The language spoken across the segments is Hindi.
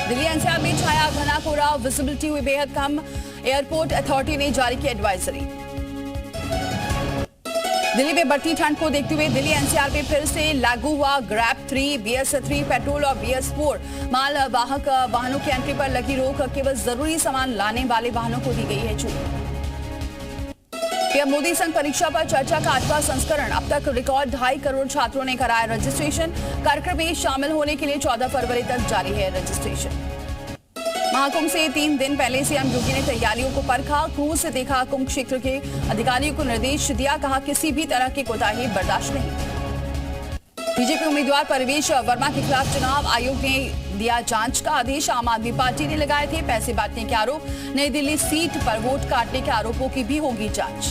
दिल्ली एनसीआर में छाया घना कोहरा, विजिबिलिटी हुई बेहद कम। एयरपोर्ट अथॉरिटी ने जारी की एडवाइजरी। दिल्ली में बढ़ती ठंड को देखते हुए दिल्ली एनसीआर में फिर से लागू हुआ ग्रैप 3, BS3 पेट्रोल और BS4 माल वाहक वाहनों की एंट्री पर लगी रोक। केवल जरूरी सामान लाने वाले वाहनों को दी गई है छूट। पीएम मोदी संग परीक्षा पर चर्चा का 8वां संस्करण। अब तक रिकॉर्ड 2.5 करोड़ छात्रों ने कराया रजिस्ट्रेशन। कार्यक्रम में शामिल होने के लिए 14 फरवरी तक जारी है रजिस्ट्रेशन। महाकुंभ से 3 दिन पहले सीएम योगी ने तैयारियों को परखा। क्रूज से देखा कुंभ क्षेत्र के अधिकारियों को निर्देश दिया, कहा किसी भी तरह की कोताही बर्दाश्त नहीं। बीजेपी उम्मीदवार परवेश वर्मा के खिलाफ चुनाव आयोग ने दिया जांच का आदेश। आम आदमी पार्टी ने लगाए थे पैसे बांटने के आरोप। नई दिल्ली सीट पर वोट काटने के आरोपों की भी होगी जांच।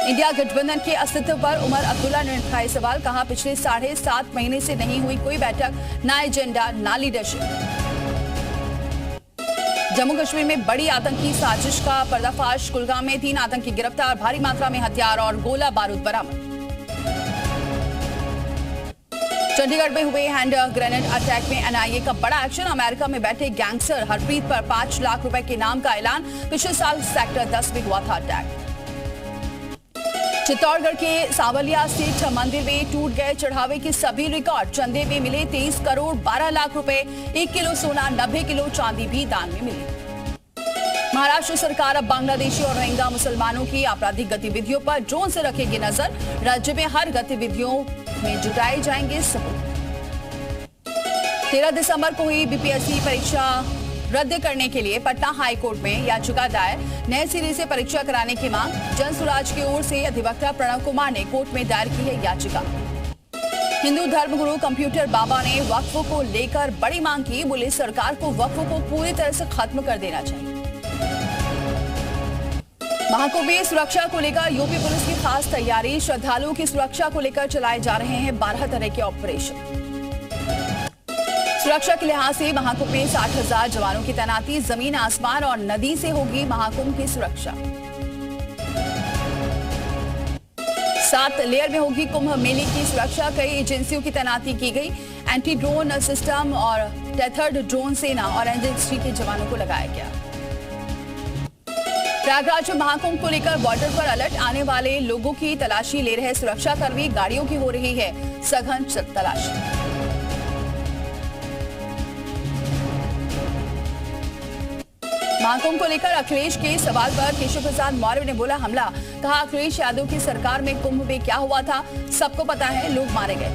इंडिया गठबंधन के अस्तित्व पर उमर अब्दुल्ला ने उठाए सवाल, कहा पिछले 7.5 महीने से नहीं हुई कोई बैठक, ना एजेंडा ना लीडरशिप। जम्मू कश्मीर में बड़ी आतंकी साजिश का पर्दाफाश। कुलगाम में 3 आतंकी गिरफ्तार, भारी मात्रा में हथियार और गोला बारूद बरामद। चंडीगढ़ में हुए हैंड ग्रेनेड अटैक में एनआईए का बड़ा एक्शन। अमेरिका में बैठे गैंगस्टर हरप्रीत पर 5 लाख रुपए के नाम का ऐलान। पिछले साल सेक्टर 10 में हुआ था अटैक। चित्तौड़गढ़ के सांवलिया स्थित मंदिर में टूट गए चढ़ावे के सभी रिकॉर्ड। चंदे में मिले 23 करोड़ 12 लाख रुपए, 1 किलो सोना, 90 किलो चांदी भी दान में मिली। महाराष्ट्र सरकार अब बांग्लादेशी और रोहिंग्या मुसलमानों की आपराधिक गतिविधियों पर ड्रोन से रखेगी नजर। राज्य में हर गतिविधियों में जुटाए जाएंगे सबूत। 13 दिसंबर को हुई बीपीएससी परीक्षा रद्द करने के लिए पटना हाई कोर्ट में याचिका दायर। नए सिरे से परीक्षा कराने की मांग। जन सुराज की ओर से अधिवक्ता प्रणव कुमार ने कोर्ट में दायर की है याचिका। हिंदू धर्मगुरु कंप्यूटर बाबा ने वक्फ को लेकर बड़ी मांग की। बोले सरकार को वक्फ को पूरी तरह से खत्म कर देना चाहिए। महाकुंभ में सुरक्षा को लेकर यूपी पुलिस की खास तैयारी। श्रद्धालुओं की सुरक्षा को लेकर चलाए जा रहे हैं 12 तरह के ऑपरेशन। सुरक्षा के लिहाज से महाकुंभ में 60,000 जवानों की तैनाती। जमीन, आसमान और नदी से होगी महाकुंभ की सुरक्षा। 7 लेयर में होगी कुंभ मेले की सुरक्षा। कई एजेंसियों की तैनाती की गई। एंटी ड्रोन सिस्टम और टेथर्ड ड्रोन सेना और एनएसजी के जवानों को लगाया गया। प्रयागराज में महाकुंभ को लेकर बॉर्डर पर अलर्ट। आने वाले लोगों की तलाशी ले रहे सुरक्षाकर्मी। गाड़ियों की हो रही है सघन तलाशी। महाकुंभ को लेकर अखिलेश के सवाल पर केशव प्रसाद मौर्य ने बोला हमला। कहा अखिलेश यादव की सरकार में कुंभ में क्या हुआ था सबको पता है, लोग मारे गए।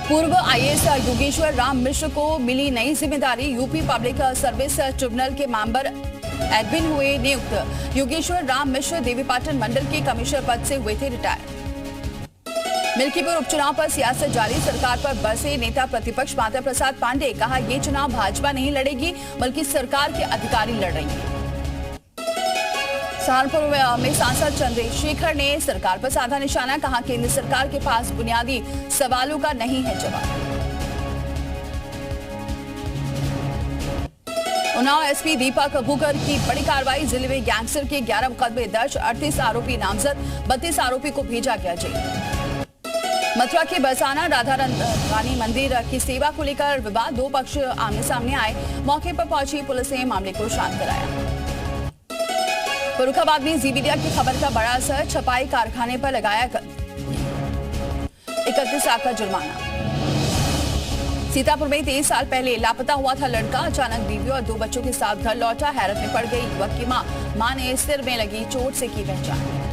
पूर्व आईएएस योगेश्वर राम मिश्र को मिली नई जिम्मेदारी। यूपी पब्लिक सर्विस ट्रिब्यूनल के मेंबर एडमिन हुए नियुक्त। योगेश्वर राम मिश्र देवीपाटन मंडल के कमिश्नर पद से हुए थे रिटायर। मिल्कीपुर उपचुनाव पर सियासत जारी। सरकार पर बरसे नेता प्रतिपक्ष माता प्रसाद पांडे। कहा ये चुनाव भाजपा नहीं लड़ेगी बल्कि सरकार के अधिकारी लड़ रही हैं। सहारनपुर में सांसद चंद्रशेखर ने सरकार पर साधा निशाना। कहा केंद्र सरकार के पास बुनियादी सवालों का नहीं है जवाब। उन्नाव एसपी दीपक भूकर की बड़ी कार्रवाई। जिले में गैंगस्टर के 11 मुकदमे दर्ज। 38 आरोपी नामजद। 32 आरोपी को भेजा गया जेल। मथुरा के बरसाना राधा रानी मंदिर की सेवा को लेकर विवाद। 2 पक्ष आमने सामने आए। मौके पर पहुंची पुलिस ने मामले को शांत कराया। फर्रुखाबाद में जी मीडिया की खबर का बड़ा असर। छपाई कारखाने पर लगाया 31 लाख का जुर्माना। सीतापुर में 23 साल पहले लापता हुआ था लड़का। अचानक बीवी और 2 बच्चों के साथ घर लौटा। हैरत में पड़ गई युवक की मां ने सिर में लगी चोट से की पहचान।